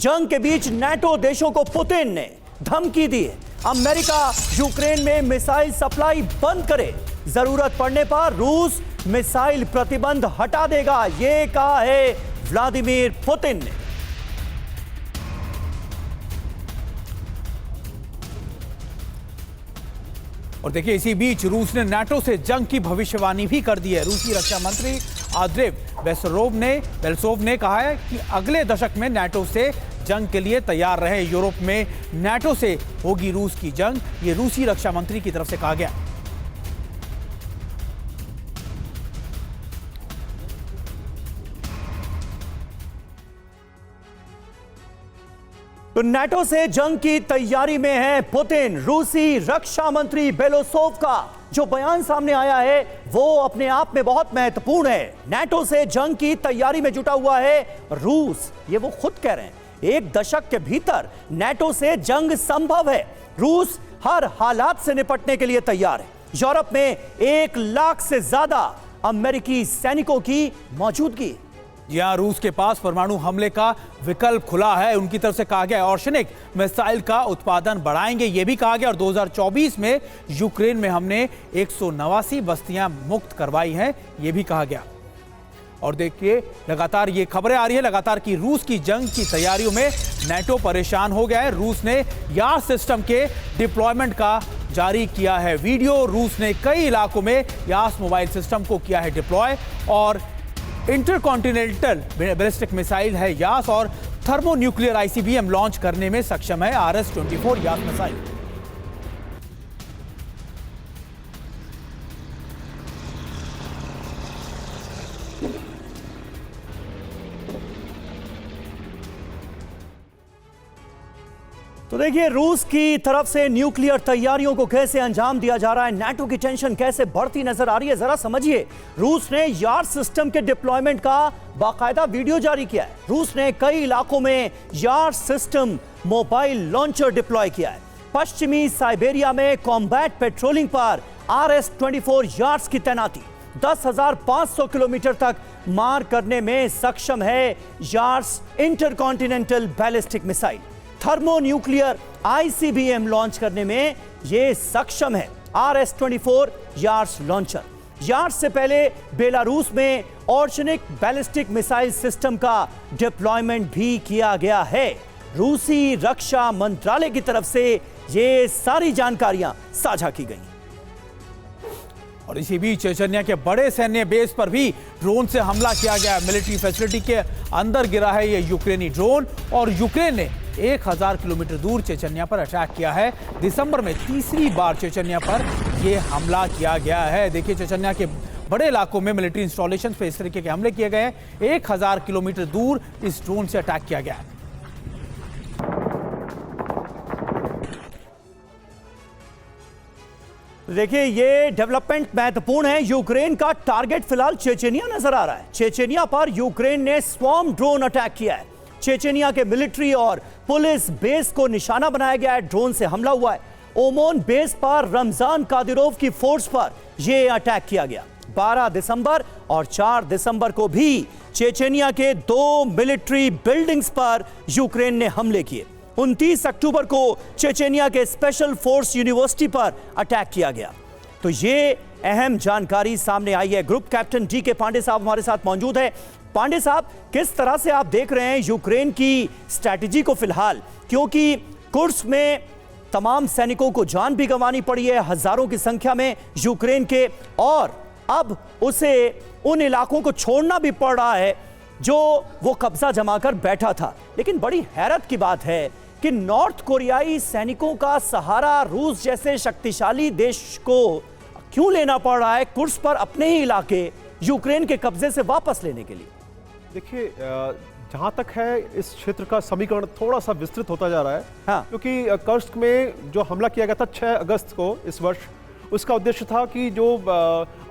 जंग के बीच नाटो देशों को पुतिन ने धमकी दी है। अमेरिका यूक्रेन में मिसाइल सप्लाई बंद करे, जरूरत पड़ने पर रूस मिसाइल प्रतिबंध हटा देगा, यह कहा है व्लादिमीर पुतिन ने। और देखिए, इसी बीच रूस ने नाटो से जंग की भविष्यवाणी भी कर दी है। रूसी रक्षा मंत्री आंद्रे बेलसोव ने कहा है कि अगले दशक में नाटो से जंग के लिए तैयार रहे। यूरोप में नाटो से होगी रूस की जंग, ये रूसी रक्षा मंत्री की तरफ से कहा गया। तो नाटो से जंग की तैयारी में है पुतिन। रूसी रक्षा मंत्री बेलोसोव का जो बयान सामने आया है वो अपने आप में बहुत महत्वपूर्ण है। नाटो से जंग की तैयारी में जुटा हुआ है रूस, ये वो खुद कह रहे हैं। एक दशक के भीतर नाटो से जंग संभव है। रूस हर हालात से निपटने के लिए तैयार है। यूरोप में 1 लाख से ज्यादा अमेरिकी सैनिकों की मौजूदगी। यहां रूस के पास परमाणु हमले का विकल्प खुला है। उनकी तरफ से कहा गया है ऑर्शनिक मिसाइल का उत्पादन बढ़ाएंगे, यह भी कहा गया। और 2024 में यूक्रेन में हमने 189 बस्तियां मुक्त करवाई हैं, यह भी कहा गया। और देखिए, लगातार ये खबरें आ रही है लगातार कि रूस की जंग की तैयारियों में नाटो परेशान हो गया है। रूस ने यार सिस्टम के डिप्लॉयमेंट का जारी किया है वीडियो। रूस ने कई इलाकों में यास मोबाइल सिस्टम को किया है डिप्लॉय। और इंटरकॉन्टिनेंटल बैलिस्टिक मिसाइल है यास और थर्मोन्यूक्लियर आईसीबीएम लॉन्च करने में सक्षम है RS-24 यास मिसाइल। तो देखिए, रूस की तरफ से न्यूक्लियर तैयारियों को कैसे अंजाम दिया जा रहा है, नाटो की टेंशन कैसे बढ़ती नजर आ रही है, जरा समझिए। रूस ने यार सिस्टम के डिप्लॉयमेंट का बाकायदा वीडियो जारी किया है। रूस ने कई इलाकों में यार सिस्टम मोबाइल लॉन्चर डिप्लॉय किया है। पश्चिमी साइबेरिया में कॉम्बैट पेट्रोलिंग पर RS-24 यार्ड्स की तैनाती 10,500 किलोमीटर तक मार करने में सक्षम है yards intercontinental ballistic missile. Thermonuclear ICBM launch करने में यह सक्षम है RS-24 यार्ड्स लॉन्चर। यार्ड्स से पहले बेलारूस में ऑर्शनिक बैलिस्टिक मिसाइल सिस्टम का डिप्लॉयमेंट भी किया गया है। रूसी रक्षा मंत्रालय की तरफ से ये सारी जानकारियां साझा की गई। और इसी बीच चेचन्या के बड़े सैन्य बेस पर भी ड्रोन से हमला किया गया। मिलिट्री फैसिलिटी के अंदर गिरा है यह यूक्रेनी ड्रोन और यूक्रेन ने 1000 किलोमीटर दूर चेचन्या पर अटैक किया है। दिसंबर में तीसरी बार चेचन्या पर यह हमला किया गया है। देखिए, चेचन्या के बड़े इलाकों में मिलिट्री इंस्टॉलेशन पे इस तरीके के हमले किए गए हैं। 1000 किलोमीटर दूर इस ड्रोन से अटैक किया गया है। देखिए, ये डेवलपमेंट महत्वपूर्ण है। यूक्रेन का टारगेट फिलहाल चेचेनिया नजर आ रहा है। चेचेनिया पर यूक्रेन ने स्वॉर्म ड्रोन अटैक किया है। चेचेनिया के मिलिट्री और पुलिस बेस को निशाना बनाया गया है। ड्रोन से हमला हुआ है। ओमोन बेस पर रमजान कादिरोव की फोर्स पर यह अटैक किया गया। 12 दिसंबर और 4 दिसंबर को भी चेचेनिया के 2 मिलिट्री बिल्डिंग्स पर यूक्रेन ने हमले किए। 29 अक्टूबर को चेचेनिया के स्पेशल फोर्स यूनिवर्सिटी पर अटैक किया गया। तो ये अहम जानकारी सामने आई है। ग्रुप कैप्टन DK पांडे साहब हमारे साथ मौजूद है। पांडे साहब, किस तरह से आप देख रहे हैं यूक्रेन की स्ट्रैटेजी को फिलहाल, क्योंकि कुर्स्क में तमाम सैनिकों को जान भी गंवानी पड़ी है, हजारों की संख्या में यूक्रेन के, और अब उसे उन इलाकों को छोड़ना भी पड़ रहा है जो वो कब्जा जमाकर बैठा था। लेकिन बड़ी हैरत की बात है कि नॉर्थ कोरियाई सैनिकों का सहारा रूस जैसे शक्तिशाली देश को क्यों लेना पड़ रहा है कुर्स्क पर अपने ही इलाके यूक्रेन के कब्जे से वापस लेने के लिए? देखिए, जहाँ तक है इस क्षेत्र का समीकरण थोड़ा सा विस्तृत होता जा रहा है। हाँ। क्योंकि कुर्स्क में जो हमला किया गया था 6 अगस्त को इस वर्ष, उसका उद्देश्य था कि जो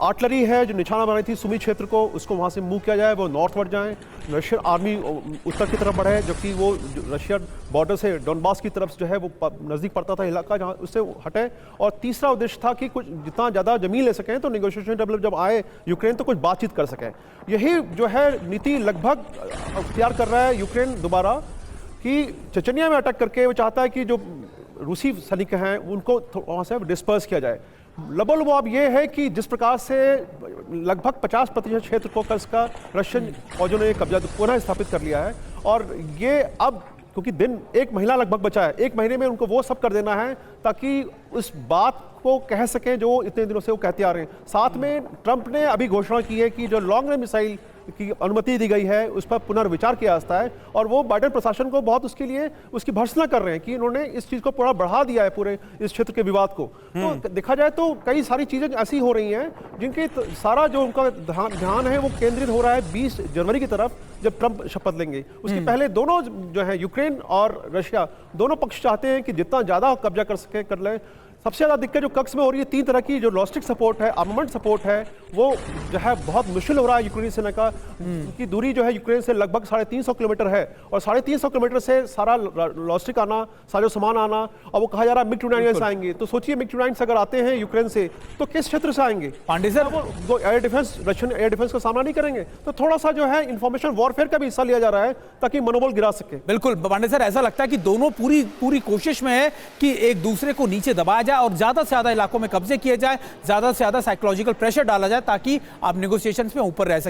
आर्टिलरी है जो निशाना बनाई थी सुमी क्षेत्र को, उसको वहाँ से मूव किया जाए, वो नॉर्थवर्ड जाएं, रशियन आर्मी उत्तर की तरफ बढ़े, जबकि वो रशियन बॉर्डर से डोनबास की तरफ जो है वो नज़दीक पड़ता था इलाका, जहाँ उससे हटे। और तीसरा उद्देश्य था कि कुछ जितना ज़्यादा ज़मीन ले सकें तो नेगोशिएशन टेबल जब आए यूक्रेन तो कुछ बातचीत कर सकें। यही जो है नीति लगभग अख्तियार कर रहा है यूक्रेन दोबारा, कि चेचनिया में अटैक करके वो चाहता है कि जो रूसी सैनिक हैं उनको वहाँ से डिस्पर्स किया जाए। लबोलुबोव ये है कि जिस प्रकार से लगभग 50% क्षेत्र को इसका रशियन फौजों ने कब्जा पुनः स्थापित कर लिया है, और ये अब क्योंकि दिन 1 महीना लगभग बचा है, 1 महीने में उनको वो सब कर देना है ताकि उस बात को कह सकें जो इतने दिनों से वो कहते आ रहे हैं। साथ में ट्रंप ने अभी घोषणा की है कि जो लॉन्ग रेंज मिसाइल की अनुमति दी गई है उस पर पुनर्विचार किया जाता है, और वो बाइडेन प्रशासन को बहुत उसके लिए उसकी भर्त्सना कर रहे हैं कि इन्होंने इस चीज़ को पूरा बढ़ा दिया है पूरे इस क्षेत्र के विवाद को। तो देखा जाए तो कई सारी चीज़ें ऐसी हो रही हैं जिनके सारा जो उनका ध्यान है वो केंद्रित हो रहा है 20 जनवरी की तरफ, जब ट्रंप शपथ लेंगे। उसके पहले दोनों जो है यूक्रेन और रशिया दोनों पक्ष चाहते हैं कि जितना ज़्यादा कब्जा कर सके कर लें। सबसे ज़्यादा दिक्कत जो कक्ष में हो रही है 3 तरह की, जो लॉजिस्टिक सपोर्ट है, आर्मामेंट सपोर्ट है, वो जो है बहुत मुश्किल हो रहा है यूक्रेनी सेना का। उनकी दूरी जो है यूक्रेन से लगभग 350 किलोमीटर है, और 350 किलोमीटर से सारा लॉजिस्टिक आना, सारे सामान आना, और वो कहा जा रहा है MiG-29 से आएंगे। तो सोचिए MiG-29 अगर आते हैं यूक्रेन से तो किस क्षेत्र से आएंगे? पांडे सर, वो air defence, Russian air defence का सामना नहीं करेंगे। तो थोड़ा सा जो है इंफॉर्मेशन वॉरफेयर का भी हिस्सा लिया जा रहा है ताकि मनोबल गिरा सके। बिल्कुल पांडे सर, ऐसा लगता है कि दोनों पूरी कोशिश में है कि एक दूसरे को नीचे दबाया जाए और ज्यादा से ज्यादा इलाकों में कब्जे किए जाए, ज्यादा से ज्यादा साइकोलॉजिकल प्रेशर डाला जाए ताकि आप नेगोशिएशंस में ऊपर रह सकें।